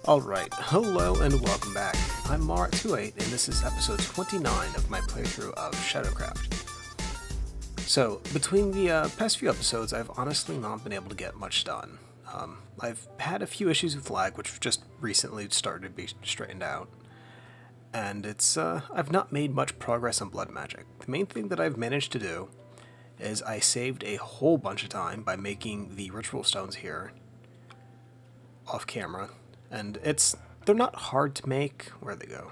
Alright, hello and welcome back. I'm Mar28 and this is episode 29 of my playthrough of SHADOWCRAFT. So, between the past few episodes, I've honestly not been able to get much done. I've had a few issues with lag, which just recently started to be straightened out. And I've not made much progress on blood magic. The main thing that I've managed to do is I saved a whole bunch of time by making the ritual stones here off camera. And they're not hard to make. Where'd they go?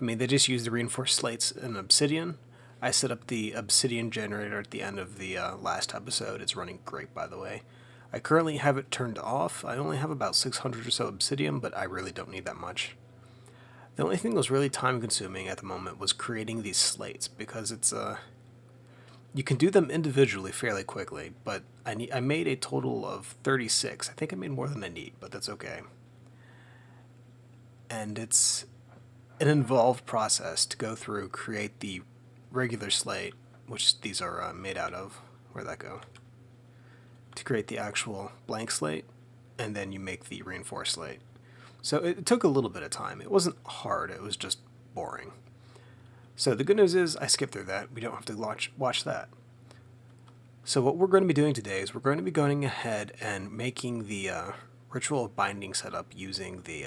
I mean, they just use the reinforced slates and obsidian. I set up the obsidian generator at the end of the last episode. It's running great, by the way. I currently have it turned off. I only have about 600 or so obsidian, but I really don't need that much. The only thing that was really time consuming at the moment was creating these slates, because you can do them individually fairly quickly, but I made a total of 36. I think I made more than I need, but that's okay. And it's an involved process to go through, create the regular slate, which these are made out of. Where'd that go? To create the actual blank slate, and then you make the reinforced slate. So it took a little bit of time. It wasn't hard, it was just boring. So the good news is I skipped through that. We don't have to watch that. So what we're going to be doing today is we're going to be going ahead and making the ritual of binding setup using the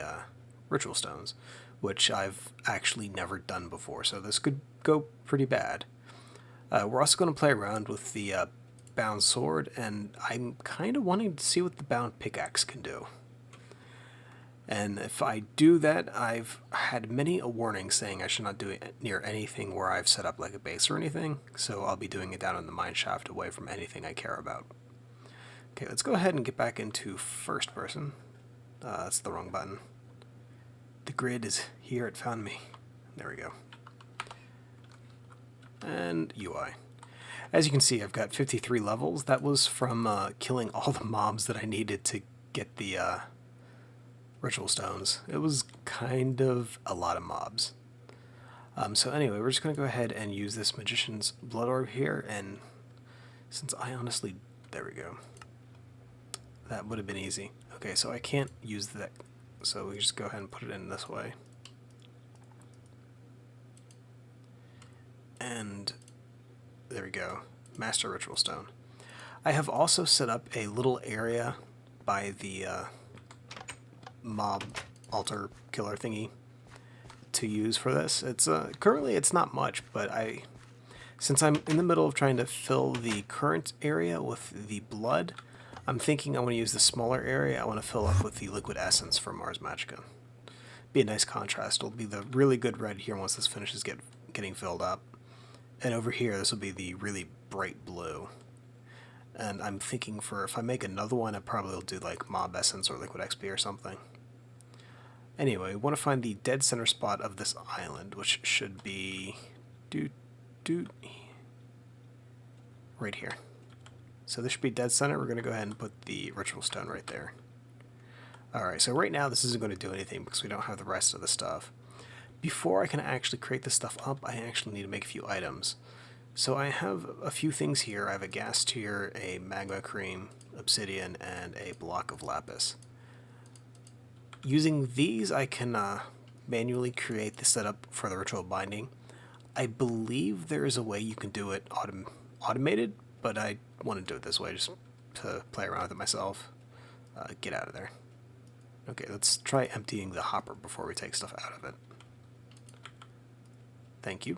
ritual stones, which I've actually never done before, so this could go pretty bad. We're also going to play around with the bound sword, and I'm kind of wanting to see what the bound pickaxe can do. And if I do that, I've had many a warning saying I should not do it near anything where I've set up like a base or anything, so I'll be doing it down in the mine shaft away from anything I care about. Okay, let's go ahead and get back into first person. That's the wrong button. The grid is here, it found me. There we go. And UI. As you can see, I've got 53 levels. That was from killing all the mobs that I needed to get the ritual stones. It was kind of a lot of mobs. So anyway, we're just going to go ahead and use this magician's blood orb here, and since there we go. That would have been easy. Okay, so I can't use that, so we just go ahead and put it in this way. And there we go. Master ritual stone. I have also set up a little area by the mob altar killer thingy to use for this. It's currently it's not much, but since I'm in the middle of trying to fill the current area with the blood, I'm thinking I want to use the smaller area. I want to fill up with the liquid essence from Ars Magica. Be a nice contrast. It'll be the really good red here once this finishes getting filled up, and over here this will be the really bright blue. And I'm thinking if I make another one, I probably will do like mob essence or liquid XP or something. Anyway, we want to find the dead center spot of this island, which should be right here. So this should be dead center. We're going to go ahead and put the ritual stone right there. Alright, so right now this isn't going to do anything because we don't have the rest of the stuff. Before I can actually create this stuff up, I actually need to make a few items. So I have a few things here. I have a gas tier, a magma cream, obsidian, and a block of lapis. Using these, I can manually create the setup for the ritual binding. I believe there is a way you can do it automated, but I want to do it this way just to play around with it myself. Get out of there. Okay, let's try emptying the hopper before we take stuff out of it. Thank you.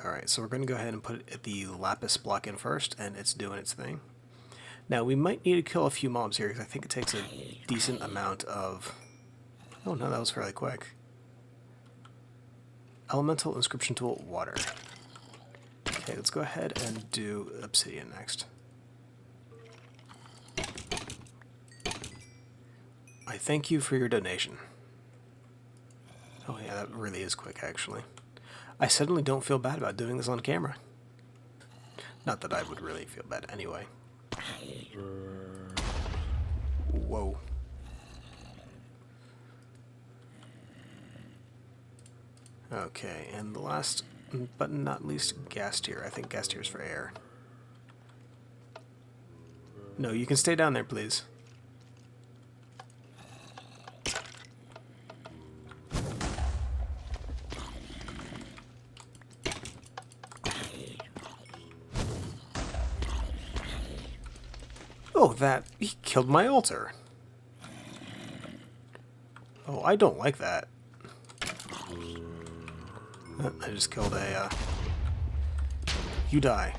Alright, so we're going to go ahead and put the lapis block in first, and it's doing its thing. Now, we might need to kill a few mobs here, because I think it takes a decent amount of... Oh no, that was fairly quick. Elemental inscription tool, water. Okay, let's go ahead and do obsidian next. I thank you for your donation. Oh yeah, that really is quick, actually. I suddenly don't feel bad about doing this on camera. Not that I would really feel bad anyway. Whoa. Okay, and the last but not least, gas tier. I think gas tier is for air. No, you can stay down there, please. Oh, he killed my altar. Oh, I don't like that. I just killed a, you die.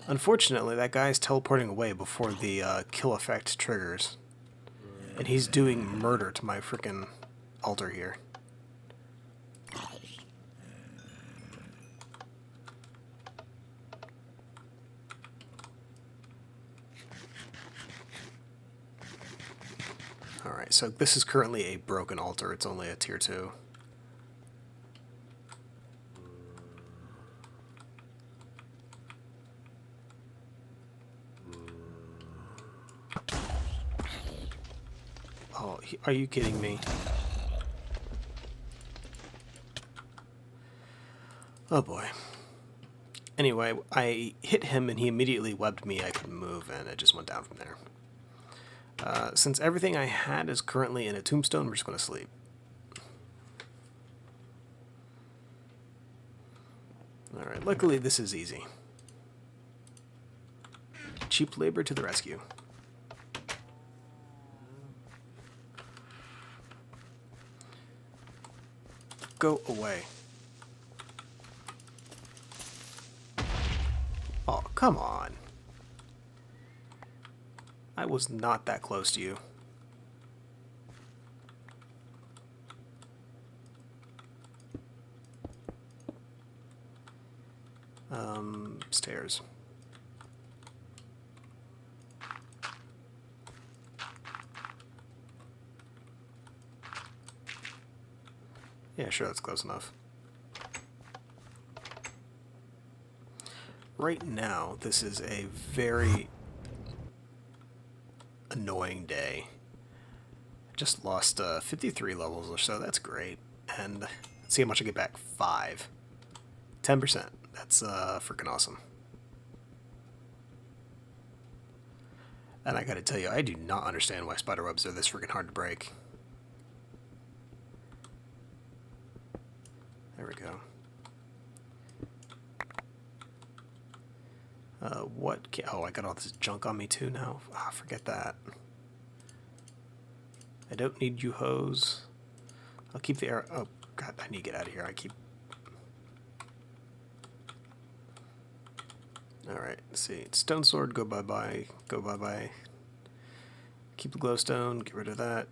Unfortunately, that guy's teleporting away before the kill effect triggers. And he's doing murder to my frickin' altar here. Alright, so this is currently a broken altar. It's only a tier 2. Oh, are you kidding me? Oh boy. Anyway, I hit him and he immediately webbed me. I couldn't move and it just went down from there. Since everything I had is currently in a tombstone, we're just going to sleep. Alright, luckily this is easy. Cheap labor to the rescue. Go away. Oh, come on. I was not that close to you. Stairs. Yeah, sure, that's close enough. Right now, this is a very annoying day. I just lost 53 levels or so, that's great. And let's see how much I get back. 5. 10%. That's freaking awesome. And I gotta tell you, I do not understand why spiderwebs are this freaking hard to break. There we go. Oh, I got all this junk on me too now. Ah, forget that. I don't need you hose. I'll keep the arrow. Oh, God, I need to get out of here. Alright, let's see. Stone sword, go bye-bye. Go bye-bye. Keep the glowstone. Get rid of that.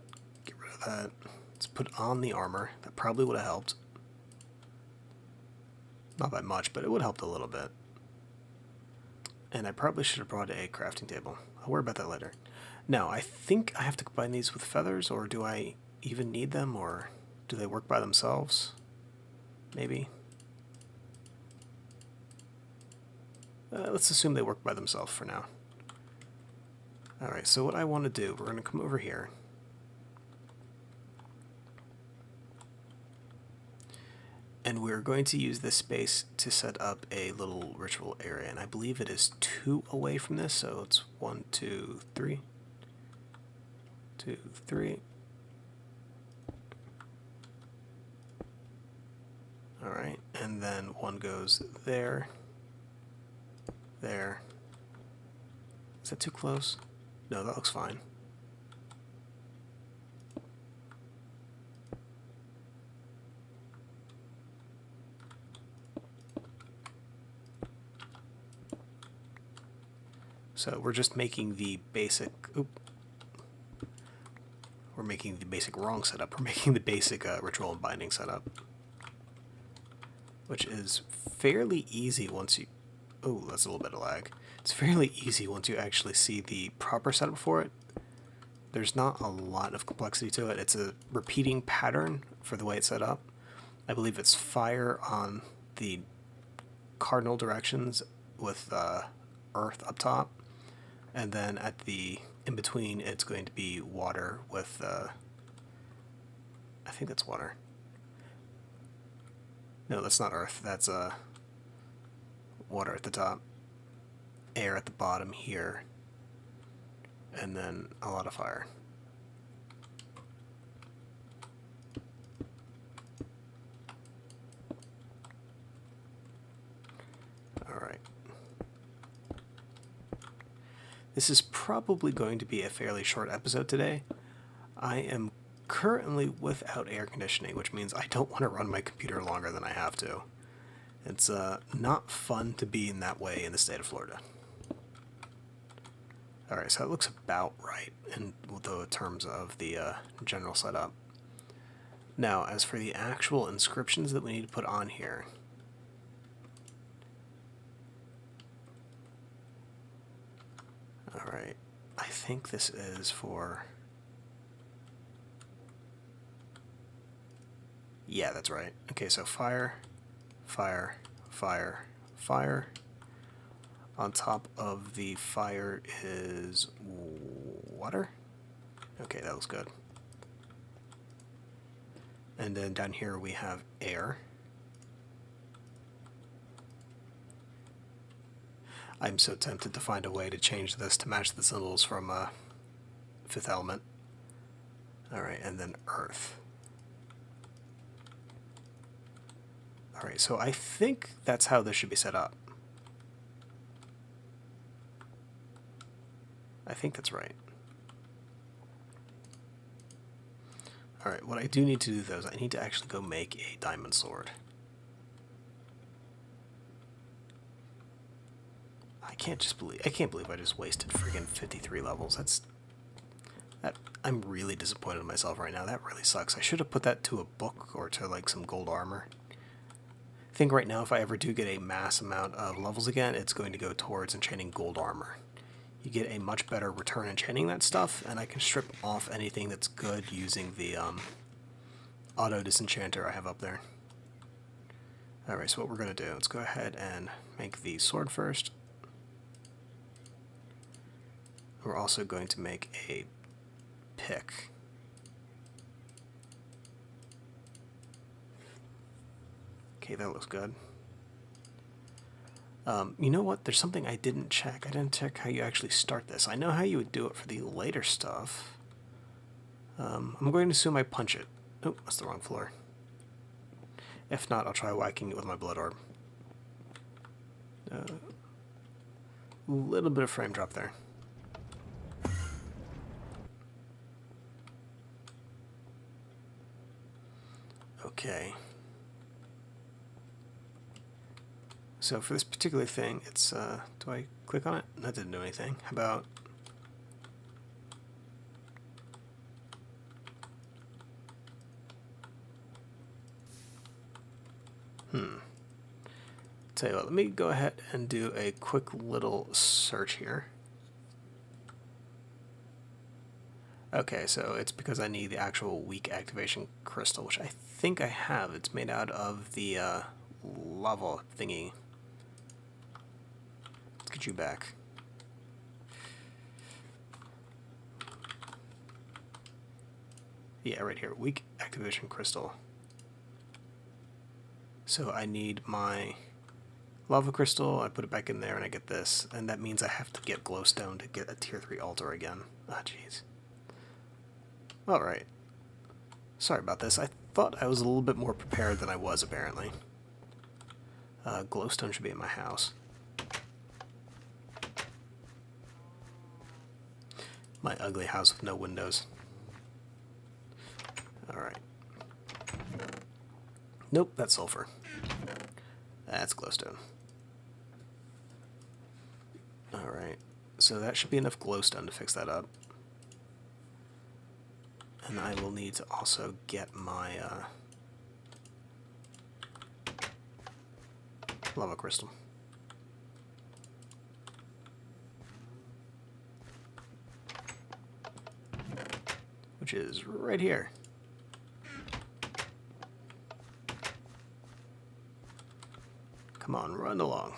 Get rid of that. Let's put on the armor. That probably would have helped. Not by much, but it would have helped a little bit. And I probably should have brought a crafting table. I'll worry about that later. Now, I think I have to combine these with feathers, or do I even need them, or do they work by themselves? Maybe. Let's assume they work by themselves for now. Alright, so what I want to do, we're going to come over here. And we're going to use this space to set up a little ritual area. And I believe it is 2 away from this, so it's 1, 2, 3. 2, 3. Alright, and then 1 goes there. There. Is that too close? No, that looks fine. So we're just making the basic, we're making the basic wrong setup. We're making the basic ritual and binding setup, which is fairly easy once you, oh, that's a little bit of lag. It's fairly easy once you actually see the proper setup for it. There's not a lot of complexity to it. It's a repeating pattern for the way it's set up. I believe it's fire on the cardinal directions with earth up top. And then at the in between, it's going to be water with, I think that's water. No, that's not earth. That's water at the top, air at the bottom here, and then a lot of fire. All right. This is probably going to be a fairly short episode today. I am currently without air conditioning, which means I don't want to run my computer longer than I have to. It's not fun to be in that way in the state of Florida. Alright, so it looks about right in the terms of the general setup. Now, as for the actual inscriptions that we need to put on here, alright, I think this is for... Yeah, that's right. Okay, so fire, fire, fire, fire. On top of the fire is water. Okay, that looks good. And then down here we have air. I'm so tempted to find a way to change this to match the symbols from Fifth Element. Alright, and then earth. Alright, so I think that's how this should be set up. I think that's right. Alright, what I do need to do though is I need to actually go make a diamond sword. I can't believe I just wasted friggin' 53 levels. I'm really disappointed in myself right now. That really sucks. I should have put that to a book or to like some gold armor. I think right now if I ever do get a mass amount of levels again, it's going to go towards enchanting gold armor. You get a much better return enchanting that stuff, and I can strip off anything that's good using the auto disenchanter I have up there. Alright, so what we're going to do, let's go ahead and make the sword first. We're also going to make a pick. Okay, that looks good. You know what? There's something I didn't check. I didn't check how you actually start this. I know how you would do it for the later stuff. I'm going to assume I punch it. Oh, that's the wrong floor. If not, I'll try whacking it with my blood orb. A little bit of frame drop there. Okay. So for this particular thing, it's, do I click on it? That didn't do anything. How about... Tell you what, let me go ahead and do a quick little search here. Okay, so it's because I need the actual weak activation crystal, which I think I have. It's made out of the lava thingy. Let's get you back. Yeah, right here. Weak activation crystal. So I need my lava crystal, I put it back in there, and I get this. And that means I have to get glowstone to get a tier 3 altar again. Ah, jeez. Alright. Sorry about this. I thought I was a little bit more prepared than I was, apparently. Glowstone should be in my house. My ugly house with no windows. Alright. Nope, that's sulfur. That's glowstone. Alright, so that should be enough glowstone to fix that up. And I will need to also get my lava crystal. Which is right here. Come on, run along.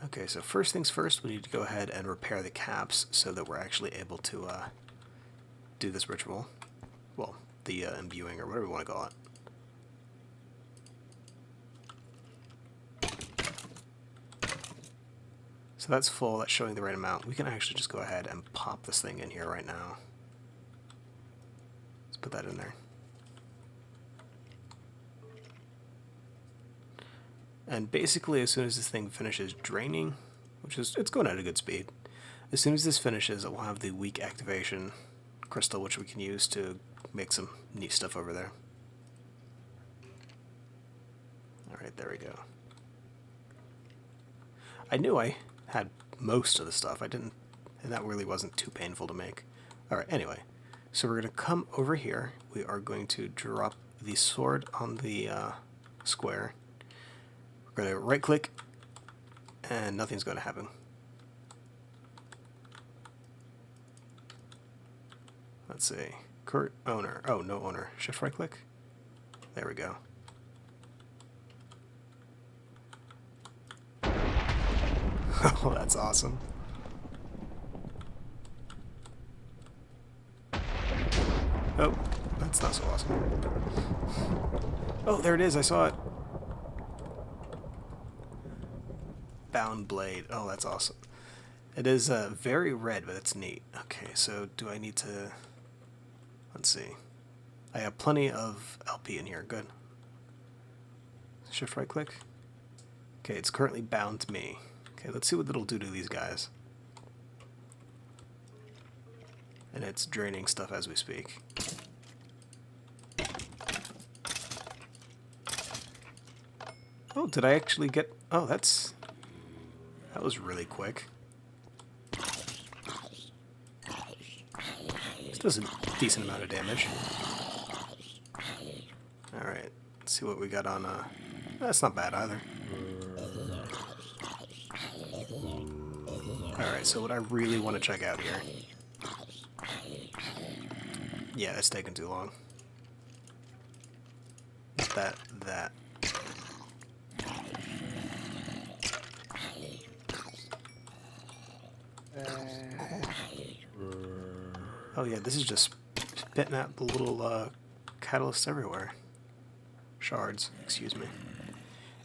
Okay, so first things first, we need to go ahead and repair the caps so that we're actually able to do this ritual. Well, the imbuing or whatever we want to call it. So that's full, that's showing the right amount. We can actually just go ahead and pop this thing in here right now. Let's put that in there. And basically, as soon as this thing finishes draining, it's going at a good speed. As soon as this finishes, it will have the weak activation crystal, which we can use to make some neat stuff over there. Alright, there we go. I knew I had most of the stuff. I didn't, and that really wasn't too painful to make. Alright, anyway. So we're going to come over here. We are going to drop the sword on the square. We're going to right click, and nothing's going to happen. Let's see. Current owner. Oh, no owner. Shift right click. There we go. Oh, that's awesome. Oh, that's not so awesome. Oh, there it is. I saw it. Bound blade. Oh, that's awesome. It is very red, but it's neat. Okay, so do I need to... Let's see. I have plenty of LP in here. Good. Shift right click. Okay, it's currently bound to me. Okay, let's see what it'll do to these guys. And it's draining stuff as we speak. Oh, did I actually get... Oh, that was really quick. This does a decent amount of damage. Alright, let's see what we got on... That's not bad either. Alright, so what I really want to check out here... Yeah, it's taking too long. That. Oh yeah, this is just spitting out the little catalysts everywhere. Shards, excuse me.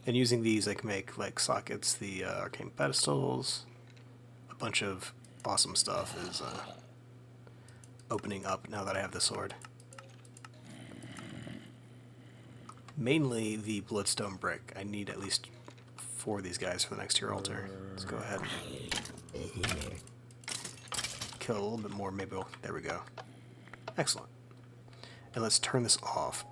And using these I can make like sockets, the arcane pedestals, a bunch of awesome stuff is opening up now that I have the sword. Mainly the bloodstone brick. I need at least 4 of these guys for the next tier altar. Let's go ahead. Kill a little bit more, maybe we'll... There we go. Excellent. And let's turn this off.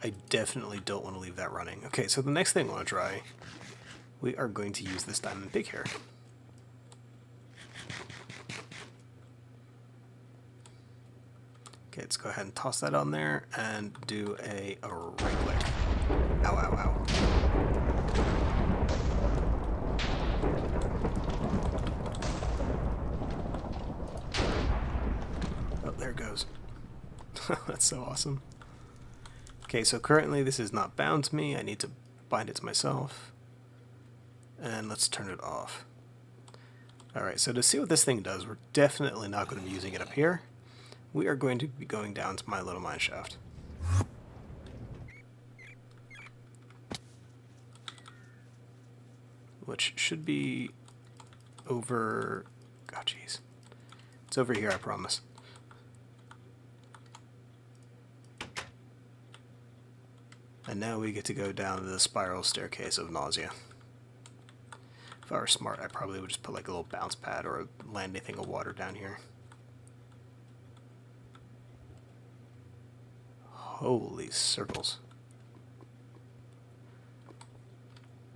I definitely don't want to leave that running. Okay, so the next thing I want to try, we are going to use this diamond pig here. Okay, let's go ahead and toss that on there and do a right click. Ow, ow, ow. Oh, there it goes. That's so awesome. Okay, so currently this is not bound to me. I need to bind it to myself. And let's turn it off. Alright, so to see what this thing does, we're definitely not going to be using it up here. We are going to be going down to my little mine shaft. Which should be over... Oh, jeez. It's over here, I promise. And now we get to go down the spiral staircase of nausea. If I were smart, I probably would just put like a little bounce pad or a landing thing of water down here. Holy circles.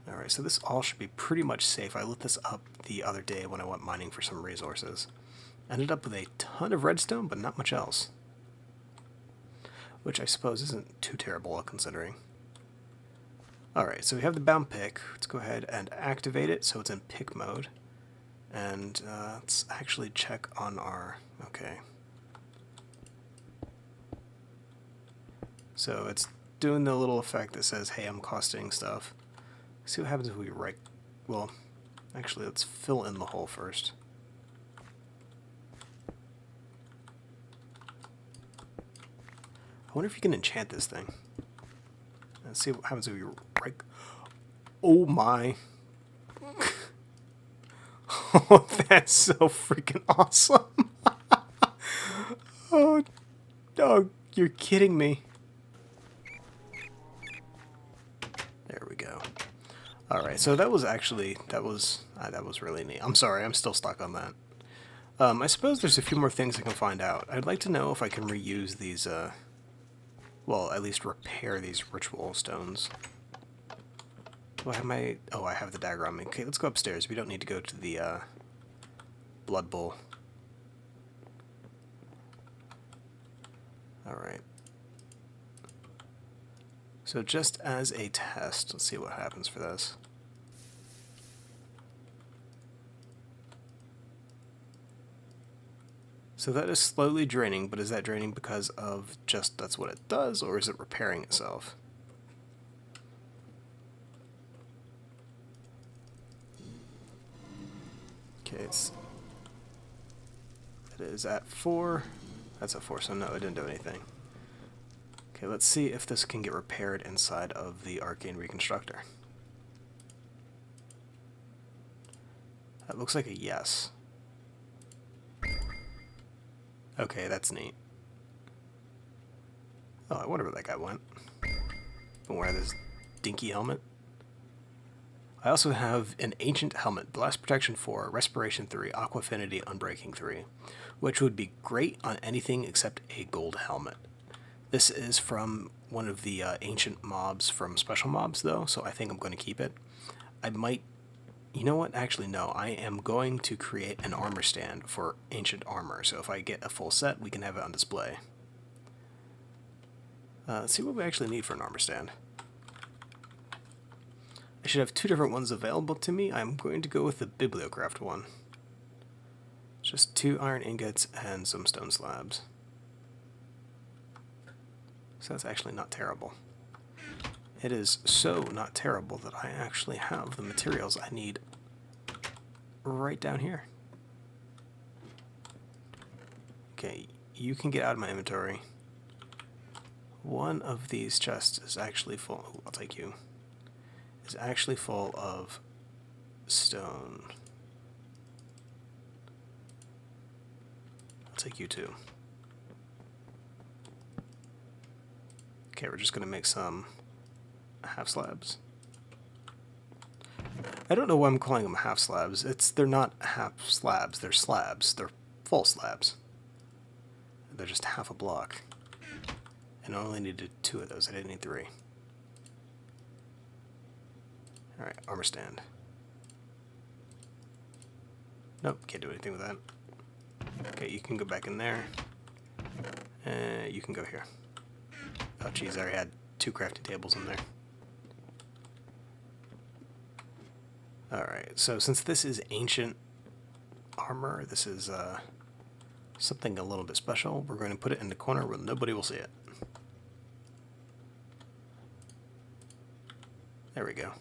Alright, so this all should be pretty much safe. I lit this up the other day when I went mining for some resources. Ended up with a ton of redstone, but not much else. Which I suppose isn't too terrible considering. Alright, so we have the bound pick. Let's go ahead and activate it so it's in pick mode. And let's actually check on our... Okay. So it's doing the little effect that says, hey, I'm costing stuff. See what happens if we right... Well, actually, let's fill in the hole first. I wonder if you can enchant this thing. Let's see what happens if we right... Oh my... Oh, that's so freaking awesome! Oh, dog, you're kidding me. Alright, so that was really neat. I'm sorry, I'm still stuck on that. I suppose there's a few more things I can find out. I'd like to know if I can reuse these, well, at least repair these ritual stones. Do I have my... Oh, I have the dagger on me. Okay, let's go upstairs. We don't need to go to the, blood bowl. Alright. So just as a test, let's see what happens for this. So that is slowly draining, but is that draining because of just that's what it does, or is it repairing itself? Okay, it is at 4. That's at 4, so no, it didn't do anything. Okay, let's see if this can get repaired inside of the Arcane Reconstructor. That looks like a yes. Okay, that's neat. Oh, I wonder where that guy went. Can wear this dinky helmet. I also have an Ancient Helmet, Blast Protection 4, Respiration 3, Aqua Affinity, Unbreaking 3, which would be great on anything except a gold helmet. This is from one of the ancient mobs from Special Mobs, though, so I think I'm going to keep it. I might... You know what? Actually, no. I am going to create an armor stand for ancient armor, so if I get a full set, we can have it on display. Let's see what we actually need for an armor stand. I should have 2 different ones available to me. I'm going to go with the SHADOWCRAFT one. Just 2 iron ingots and some stone slabs. So that's actually not terrible. It is so not terrible that I actually have the materials I need right down here. Okay, you can get out of my inventory. One of these chests is actually full. Ooh, I'll take you. Is actually full of stone. I'll take you too. Okay, we're just gonna make some half slabs. I don't know why I'm calling them half slabs. They're not half slabs, they're slabs. They're full slabs. They're just half a block. And I only needed 2 of those, I didn't need 3. Alright, armor stand. Nope, can't do anything with that. Okay, you can go back in there. You can go here. Oh geez, I already had 2 crafting tables in there. Alright, so since this is ancient armor, this is something a little bit special, we're going to put it in the corner where nobody will see it. There we go.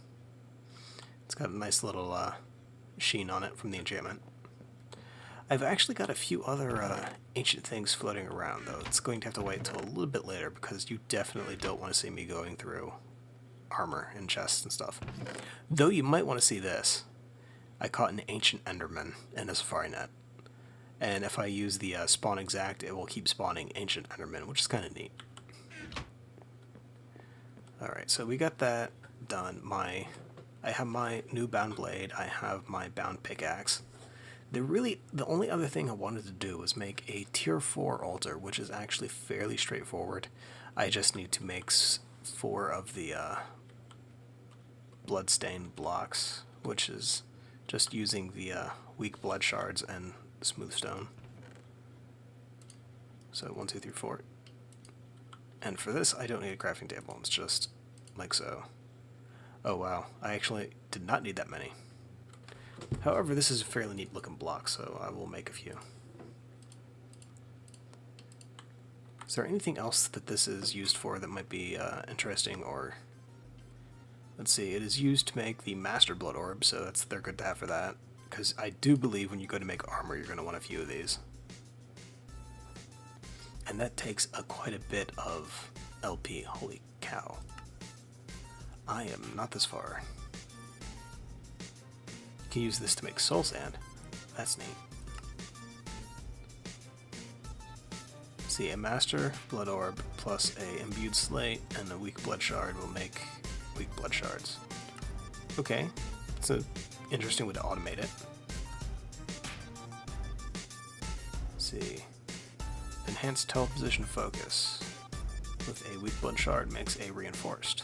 It's got a nice little sheen on it from the enchantment. I've actually got a few other ancient things floating around, though. It's going to have to wait until a little bit later because you definitely don't want to see me going through armor and chests and stuff. Though you might want to see this. I caught an ancient enderman in a safari net. And if I use the spawn exact, it will keep spawning ancient enderman, which is kind of neat. Alright, so we got that done. I have my new bound blade, I have my bound pickaxe. The only other thing I wanted to do was make a tier 4 altar, which is actually fairly straightforward. I just need to make 4 of the bloodstained blocks, which is just using the weak blood shards and smooth stone. So 1, 2, 3, 4. And for this, I don't need a crafting table. It's just like so. Oh wow, I actually did not need that many. However, this is a fairly neat looking block, so I will make a few. Is there anything else that this is used for that might be interesting? Or let's see, it is used to make the Master Blood Orb, so they're good to have for that. Because I do believe when you go to make armor, you're going to want a few of these. And that takes quite a bit of LP. Holy cow. I am not this far. You can use this to make soul sand. That's neat. See, a Master Blood Orb plus a Imbued Slate and a Weak Blood Shard will make weak blood shards. Okay, it's an interesting way to automate it. Let's see. Enhanced teleposition focus with a weak blood shard makes a reinforced.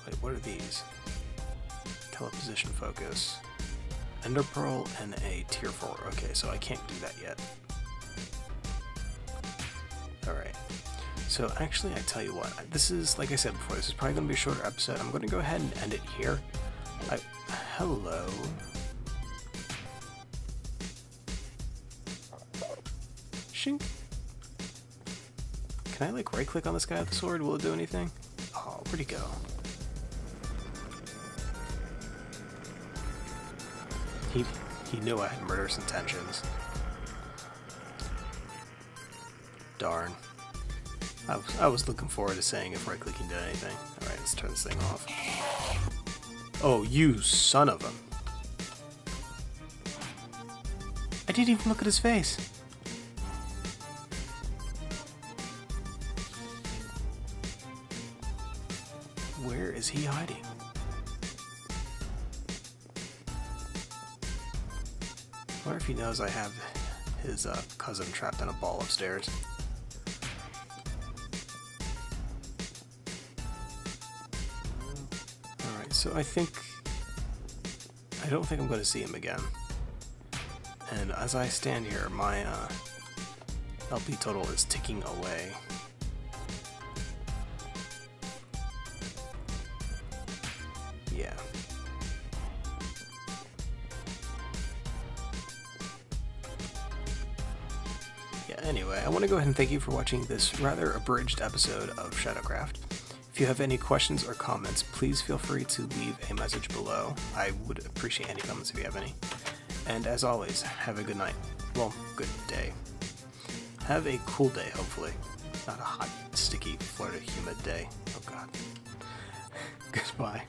Wait, what are these? Teleposition focus. Ender Pearl and a tier 4. Okay, so I can't do that yet. Alright. So actually, I tell you what, this is, like I said before, this is probably going to be a shorter episode. I'm going to go ahead and end it here. Hello. Shink. Can I, like, right-click on this guy with the sword? Will it do anything? Oh, where'd he go? He knew I had murderous intentions. Darn. I was looking forward to saying if right-clicking did anything. Alright, let's turn this thing off. Oh, you son of a... I didn't even look at his face. Where is he hiding? I wonder if he knows I have his cousin trapped in a ball upstairs. Alright, so I don't think I'm going to see him again. And as I stand here, my LP total is ticking away. Yeah. Anyway, I want to go ahead and thank you for watching this rather abridged episode of SHADOWCRAFT. If you have any questions or comments, please feel free to leave a message below. I would appreciate any comments if you have any. And as always, have a good night. Well, good day. Have a cool day, hopefully. Not a hot, sticky, Florida humid day. Oh god. Goodbye.